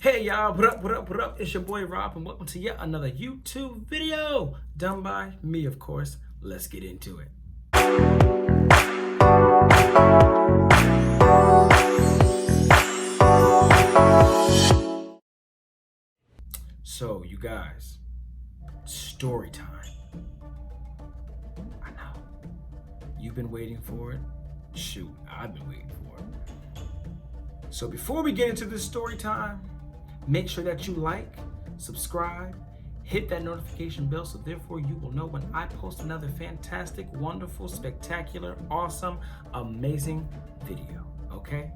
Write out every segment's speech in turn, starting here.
Hey y'all, what up? It's your boy Rob and welcome to yet another YouTube video done by me, of course. Let's get into it. So you guys, story time. I know. You've been waiting for it. Shoot, I've been waiting for it. So before we get into this story time, make sure that you like, subscribe, hit that notification bell so therefore you will know when I post another fantastic, wonderful, spectacular, awesome, amazing video, okay?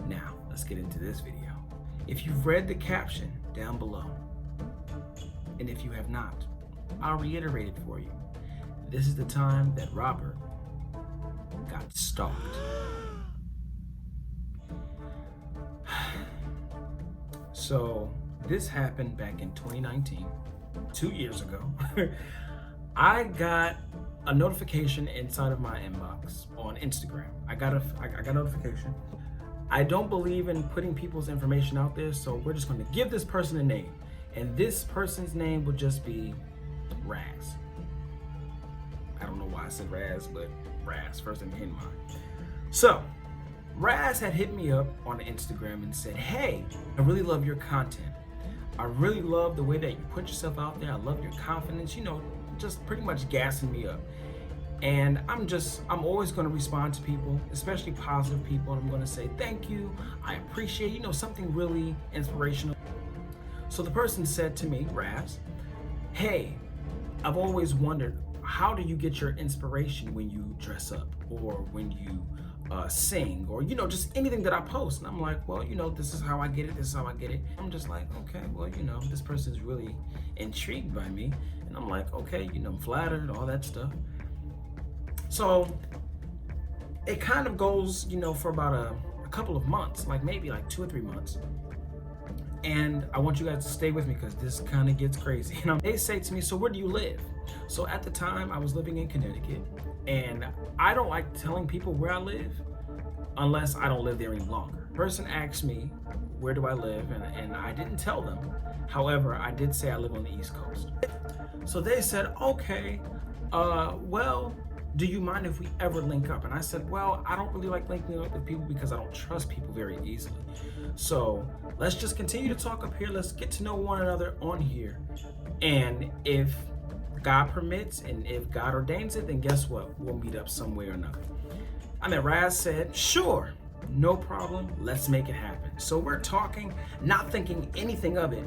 Now, let's get into this video. If you've read the caption down below, and if you have not, I'll reiterate it for you. This is the time that Robert got stalked. So this happened back in 2019, 2 years ago. I got a notification inside of my inbox on Instagram. I got a notification. I don't believe in putting people's information out there, so we're just going to give this person a name. And this person's name would just be Raz. I don't know why I said Raz, but Raz, first thing in mind. So Raz had hit me up on Instagram and said, hey, I really love your content. I really love the way that you put yourself out there. I love your confidence, just pretty much gassing me up. And I'm always going to respond to people, especially positive people. And I'm going to say, thank you. I appreciate, something really inspirational. So the person said to me, Raz, hey, I've always wondered, how do you get your inspiration when you dress up or when you sing or, just anything that I post? And I'm like, well, this is how I get it. This is how I get it. I'm just like, okay, well, this person's really intrigued by me. And I'm like, okay, I'm flattered, all that stuff. So it kind of goes, for about a couple of months, like maybe like 2 or 3 months. And I want you guys to stay with me because this kind of gets crazy. They say to me, so where do you live? So at the time I was living in Connecticut, and I don't like telling people where I live unless I don't live there any longer. Person asked me, where do I live? And I didn't tell them. However, I did say I live on the East Coast. So they said, okay, well, do you mind if we ever link up? And I said, well, I don't really like linking up with people because I don't trust people very easily. So let's just continue to talk up here. Let's get to know one another on here. And if God permits and if God ordains it, then guess what? We'll meet up some way or another. Raz said, sure, no problem. Let's make it happen. So we're talking, not thinking anything of it.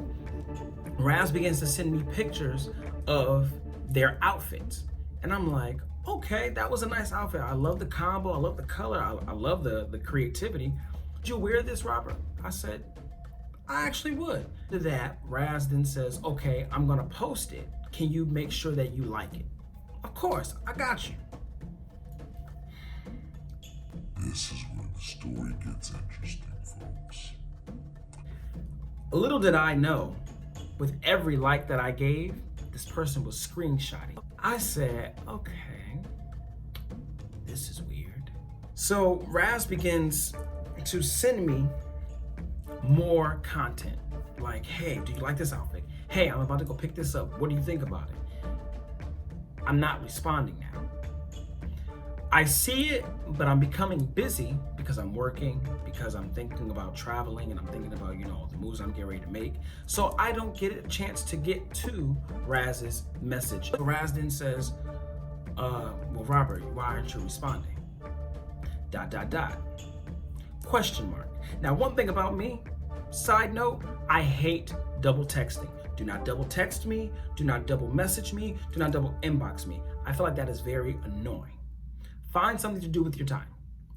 Raz begins to send me pictures of their outfits. And I'm like, okay, that was a nice outfit. I love the combo. I love the color. I love the creativity. Would you wear this, Robert? I said, I actually would. To that, Raz then says, okay, I'm going to post it. Can you make sure that you like it? Of course, I got you. This is where the story gets interesting, folks. Little did I know, with every like that I gave, this person was screenshotting. I said, okay, this is weird. So Raz begins to send me more content. Like, hey, do you like this outfit? Hey, I'm about to go pick this up. What do you think about it? I'm not responding now. I see it, but I'm becoming busy because I'm working, because I'm thinking about traveling, and I'm thinking about, the moves I'm getting ready to make. So I don't get a chance to get to Raz's message. Raz then says, well, Robert, why aren't you responding? ... Question mark. Now, one thing about me, side note, I hate double texting. Do not double text me. Do not double message me. Do not double inbox me. I feel like that is very annoying. Find something to do with your time.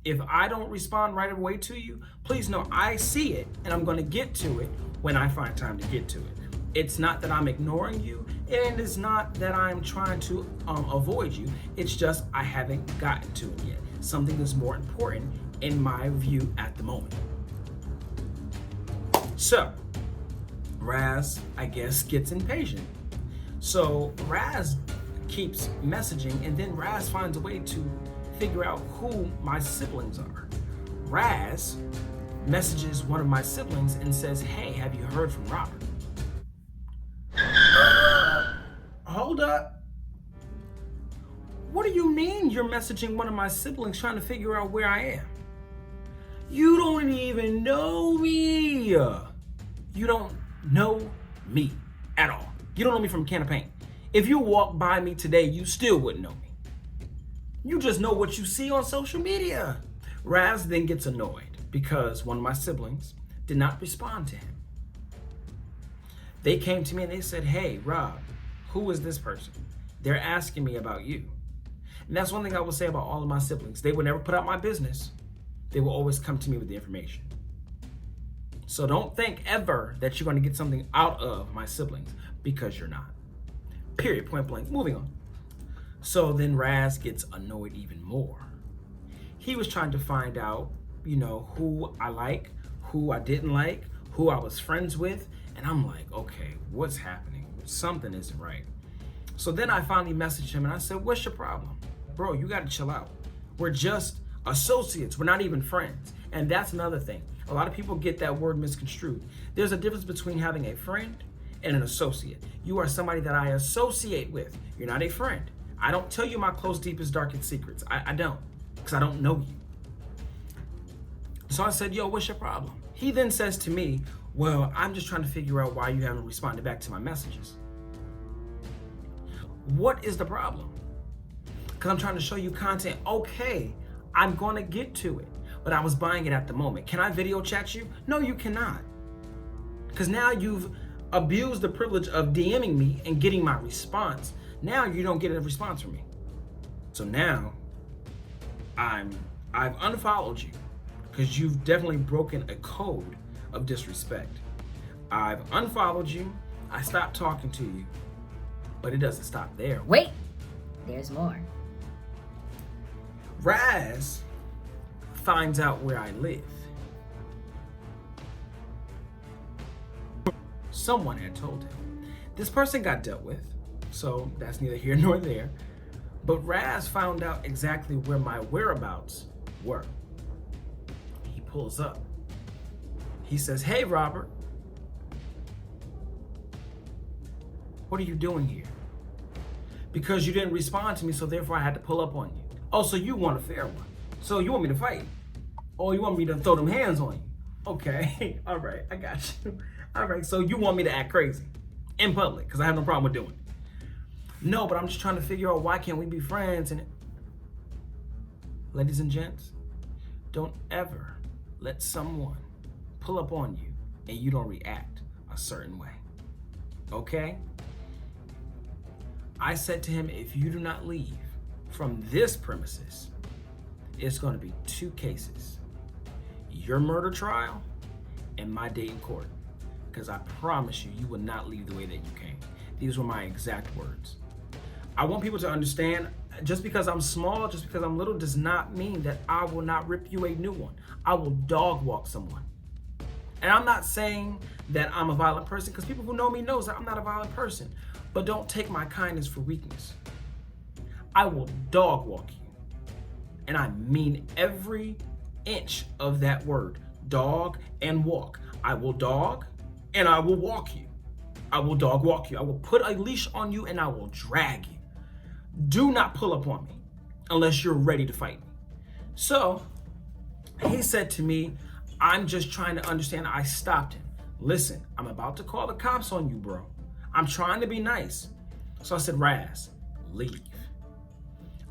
If I don't respond right away to you, please know I see it and I'm going to get to it when I find time to get to it. It's not that I'm ignoring you, and it's not that I'm trying to avoid you. It's just I haven't gotten to it yet. Something that's more important in my view at the moment. So Raz, I guess, gets impatient. So Raz keeps messaging, and then Raz finds a way to figure out who my siblings are. Raz messages one of my siblings and says, "Hey, have you heard from Robert?" Hold up. What do you mean you're messaging one of my siblings trying to figure out where I am? You don't even know me. You don't know me at all. You don't know me from a can of paint. If you walk by me today, you still wouldn't know me. You just know what you see on social media. Raz then gets annoyed because one of my siblings did not respond to him. They came to me and they said, "Hey, Rob, who is this person? They're asking me about you." And that's one thing I will say about all of my siblings. They would never put out my business. They will always come to me with the information. So don't think ever that you're going to get something out of my siblings, because you're not. Period, point blank. Moving on. So then Raz gets annoyed even more. He was trying to find out, who I like, who I didn't like, who I was friends with. And I'm like, okay, what's happening? Something isn't right. So then I finally messaged him and I said, "What's your problem? Bro, you got to chill out. We're just associates. We're not even friends." And that's another thing. A lot of people get that word misconstrued. There's a difference between having a friend and an associate. You are somebody that I associate with. You're not a friend. I don't tell you my close, deepest, darkest secrets. I don't, because I don't know you. So I said, "Yo, what's your problem?" He then says to me, "Well, I'm just trying to figure out why you haven't responded back to my messages." What is the problem? Because I'm trying to show you content. Okay, I'm going to get to it, but I was buying it at the moment. Can I video chat you? No, you cannot. Because now you've abused the privilege of DMing me and getting my response. Now you don't get a response from me. So now I've unfollowed you because you've definitely broken a code of disrespect. I've unfollowed you. I stopped talking to you, but it doesn't stop there. Wait, there's more. Raz finds out where I live. Someone had told him. This person got dealt with, so that's neither here nor there. But Raz found out exactly where my whereabouts were. He pulls up. He says, "Hey, Robert, what are you doing here?" "Because you didn't respond to me, so therefore I had to pull up on you." "Oh, so you want a fair one. So you want me to fight? Or you want me to throw them hands on you?" "Okay, all right, I got you. All right, so you want me to act crazy in public, because I have no problem with doing it." "No, but I'm just trying to figure out why can't we be friends." And ladies and gents, don't ever let someone pull up on you and you don't react a certain way. Okay? I said to him, if you do not leave from this premises, it's going to be two cases: your murder trial and my day in court. Because I promise you, you will not leave the way that you came. These were my exact words. I want people to understand, just because I'm small, just because I'm little, does not mean that I will not rip you a new one. I will dog walk someone. And I'm not saying that I'm a violent person, because people who know me knows that I'm not a violent person. But don't take my kindness for weakness. I will dog walk you. And I mean every inch of that word. Dog and walk. I will dog and I will walk you. I will dog walk you. I will put a leash on you and I will drag you. Do not pull up on me unless you're ready to fight me. So he said to me, I'm just trying to understand. I stopped him. Listen, I'm about to call the cops on you, bro. I'm trying to be nice. So I said, Raz, leave.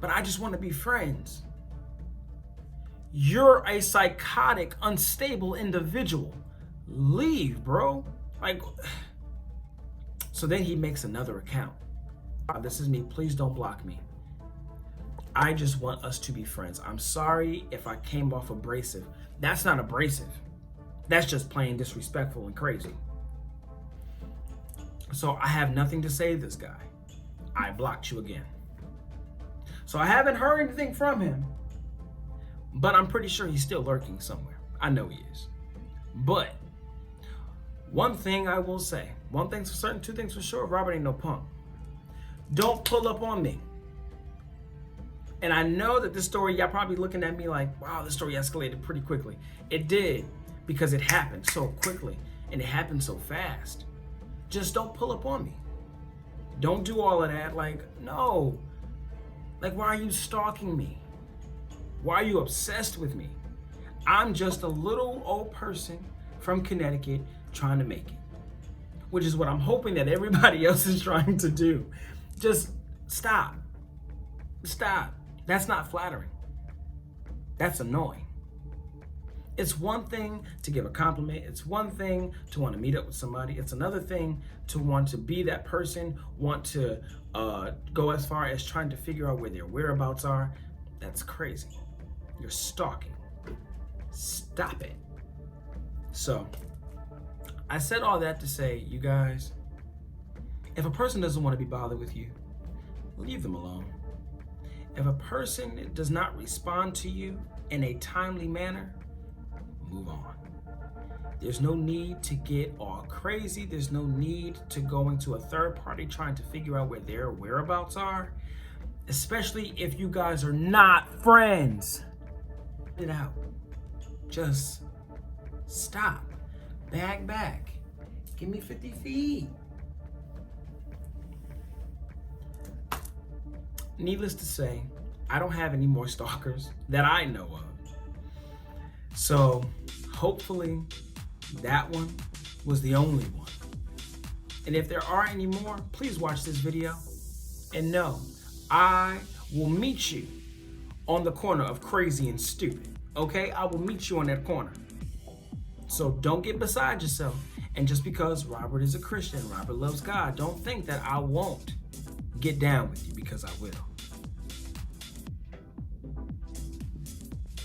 But I just want to be friends. You're a psychotic, unstable individual. Leave, bro. Like, so then he makes another account. This is me. Please don't block me. I just want us to be friends. I'm sorry if I came off abrasive. That's not abrasive. That's just plain disrespectful and crazy. So I have nothing to say to this guy. I blocked you again. So I haven't heard anything from him, but I'm pretty sure he's still lurking somewhere. I know he is. But one thing I will say, one thing's for certain, two things for sure, Robert ain't no punk. Don't pull up on me. And I know that this story, y'all probably looking at me like, wow, this story escalated pretty quickly. It did, because it happened so quickly and it happened so fast. Just don't pull up on me. Don't do all of that. Like, no. Like, why are you stalking me? Why are you obsessed with me? I'm just a little old person from Connecticut trying to make it, which is what I'm hoping that everybody else is trying to do. Just stop. Stop. That's not flattering. That's annoying. It's one thing to give a compliment. It's one thing to want to meet up with somebody. It's another thing to want to be that person, want to go as far as trying to figure out where their whereabouts are. That's crazy. You're stalking. Stop it. So, I said all that to say, you guys, if a person doesn't want to be bothered with you, leave them alone. If a person does not respond to you in a timely manner, move on. There's no need to get all crazy. There's no need to go into a third party trying to figure out where their whereabouts are, especially if you guys are not friends. Get it out. Just stop. Bag back. Give me 50 feet. Needless to say, I don't have any more stalkers that I know of. So hopefully that one was the only one. And if there are any more, please watch this video and know I will meet you on the corner of crazy and stupid. Okay? I will meet you on that corner. So don't get beside yourself. And just because Robert is a Christian, Robert loves God, don't think that I won't get down with you, because I will.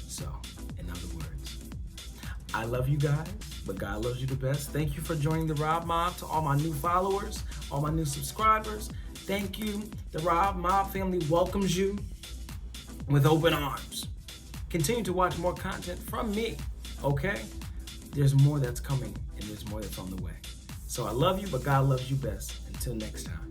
So, in other words, I love you guys, but God loves you the best. Thank you for joining the Rob Mob. To all my new followers, all my new subscribers, thank you. The Rob Mob family welcomes you with open arms. Continue to watch more content from me, okay? There's more that's coming, and there's more that's on the way. So I love you, but God loves you best. Until next time.